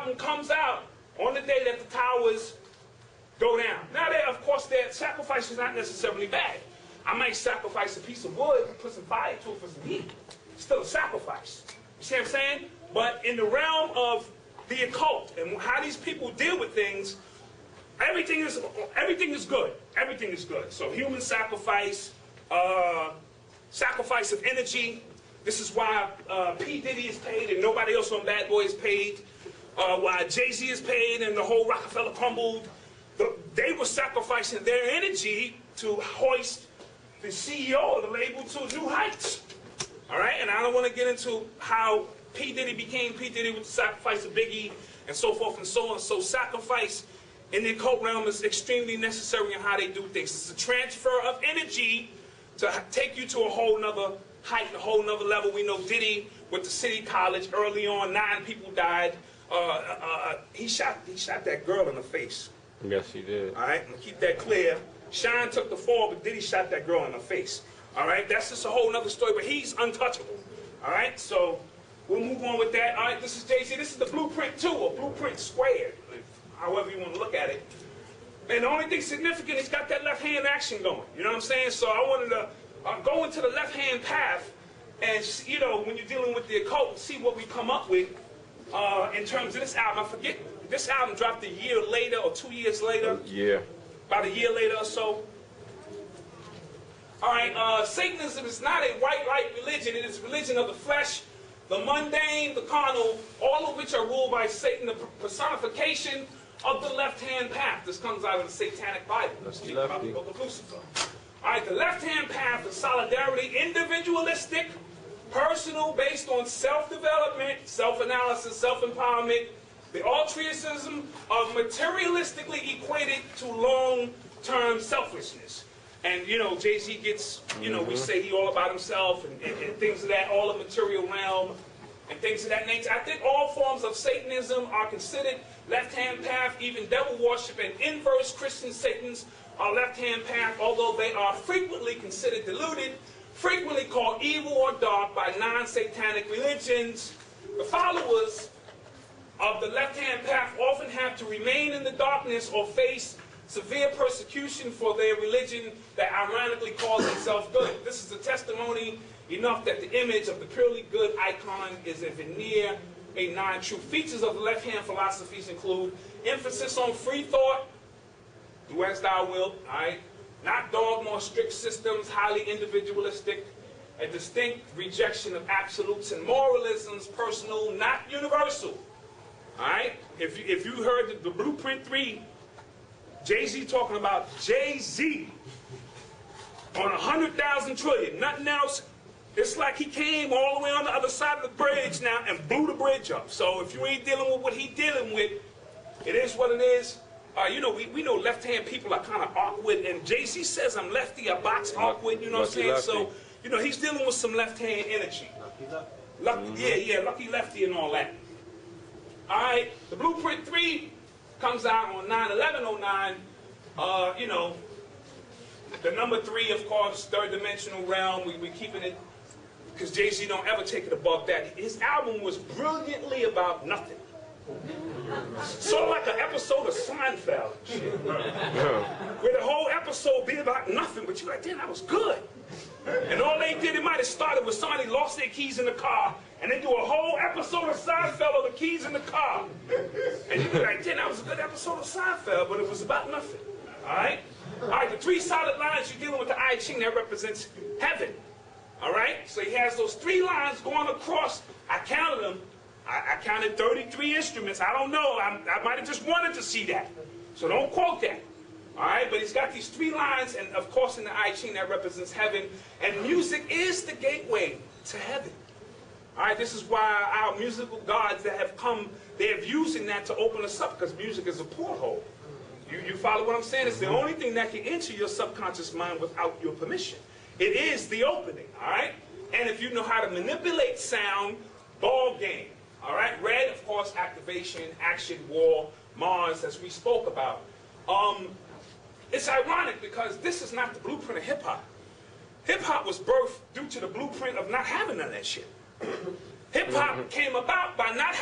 album comes out on the day that the towers go down. Now, of course, their sacrifice is not necessarily bad. I might sacrifice a piece of wood and put some fire to it for some heat. Still a sacrifice. You see what I'm saying? But in the realm of the occult and how these people deal with things, everything is good. Everything is good. So human sacrifice, sacrifice of energy. This is why P. Diddy is paid and nobody else on Bad Boy is paid. Why Jay-Z is paid and the whole Rockefeller crumbled. They were sacrificing their energy to hoist the CEO of the label to new heights. All right? And I don't want to get into how P. Diddy became P. Diddy with the sacrifice of Biggie and so forth and so on. So sacrifice in the occult realm is extremely necessary in how they do things. It's a transfer of energy to take you to a whole nother height, a whole nother level. We know Diddy with the City College early on, 9 people died. He shot that girl in the face. Yes, he did. All right, and keep that clear. Shine took the fall, but Diddy shot that girl in the face. All right, that's just a whole nother story, but he's untouchable. All right, so we'll move on with that. All right, this is Jay-Z. This is the Blueprint 2, or Blueprint Squared, however you want to look at it. And the only thing significant, he's got that left-hand action going. You know what I'm saying? So I wanted to go into the left-hand path and, you know, when you're dealing with the occult, see what we come up with in terms of this album. I forget, this album dropped a year later or 2 years later. Yeah. About a year later or so. All right, Satanism is not a white light religion. It is religion of the flesh, the mundane, the carnal, all of which are ruled by Satan, the personification of the left-hand path. This comes out of the Satanic Bible. Let's speak about the book of Lucifer. All right, the left-hand path is solidarity, individualistic, personal, based on self-development, self-analysis, self-empowerment, the altruism of materialistically equated to long-term selfishness. And, you know, Jay-Z gets, you know, we say he all about himself and things of that, all the material realm and things of that nature. I think all forms of Satanism are considered left-hand path, even devil worship and inverse Christian Satans are left-hand path, although they are frequently considered deluded, frequently called evil or dark by non-satanic religions. The followers of the left-hand path often have to remain in the darkness or face severe persecution for their religion that ironically calls itself good. This is a testimony enough that the image of the purely good icon is a veneer, a non-true. Features of the left-hand philosophies include emphasis on free thought, do as thou wilt, all right? Not dogma or strict systems, highly individualistic, a distinct rejection of absolutes and moralisms, personal, not universal. All right? If you heard the Blueprint 3, Jay-Z talking about Jay-Z on 100,000 trillion, nothing else. It's like he came all the way on the other side of the bridge now and blew the bridge up. So if you ain't dealing with what he dealing with, it is what it is. You know, we know left-hand people are kind of awkward, and Jay-Z says I'm lefty, I box awkward, you know what I'm saying? Lefty. So, you know, he's dealing with some left-hand energy. Lucky, yeah, lucky lefty and all that. All right, the Blueprint 3 comes out on 9/11/09. You know, the number 3, of course, third dimensional realm. We keeping it because Jay-Z don't ever take it above that. His album was brilliantly about nothing. Sort of like an episode of Seinfeld, where the whole episode be about nothing, but you're like, damn, that was good. And all they did, it might have started with somebody lost their keys in the car, and they do a whole episode of Seinfeld of the keys in the car. And you'd be like, damn, that was a good episode of Seinfeld, but it was about nothing. All right? All right, the 3 solid lines you're dealing with the I Ching, that represents heaven. All right? So he has those 3 lines going across. I counted them. I counted 33 instruments. I don't know. I might have just wanted to see that. So don't quote that. All right? But he's got these 3 lines, and of course in the I Ching that represents heaven. And music is the gateway to heaven. All right? This is why our musical gods that have come, they're using that to open us up, because music is a porthole. You follow what I'm saying? It's the only thing that can enter your subconscious mind without your permission. It is the opening. All right? And if you know how to manipulate sound, ball game. All right, red, of course, activation, action, war, Mars, as we spoke about. It's ironic because this is not the blueprint of hip-hop. Hip-hop was birthed due to the blueprint of not having none of that shit. Hip-hop came about by not